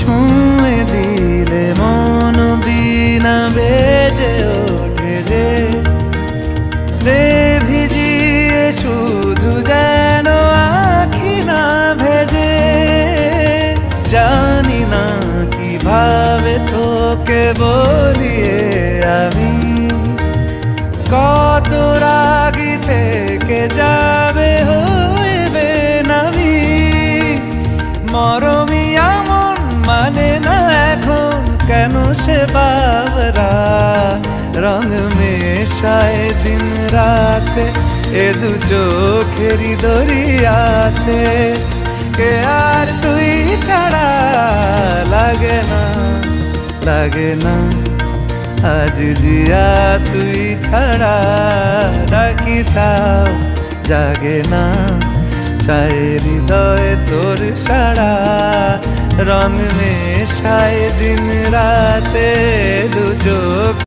ছুঁয়ে দিলে মন বিনা বেজে ওঠে যে দে ভিজিয়ে শুধু যেন আখি না ভেজে। জানি না কিভাবে তোকে বলিয়ে আমি কত রাগি থেকে যাবে হইবে নামি। মরমি এমন মানে না এখন কেন সে বাবরা রং মেশায় দিন রাতে এ দু চোখেরই দরিয়াতে। কে আর তুই ছাড়া লাগে না লাগে না আজ জিয়া তুই ছাড়া ডাকি তাও জাগে না। চায় হৃদয় তোর সারা রং মেশায় দিন রাতে দু চোখ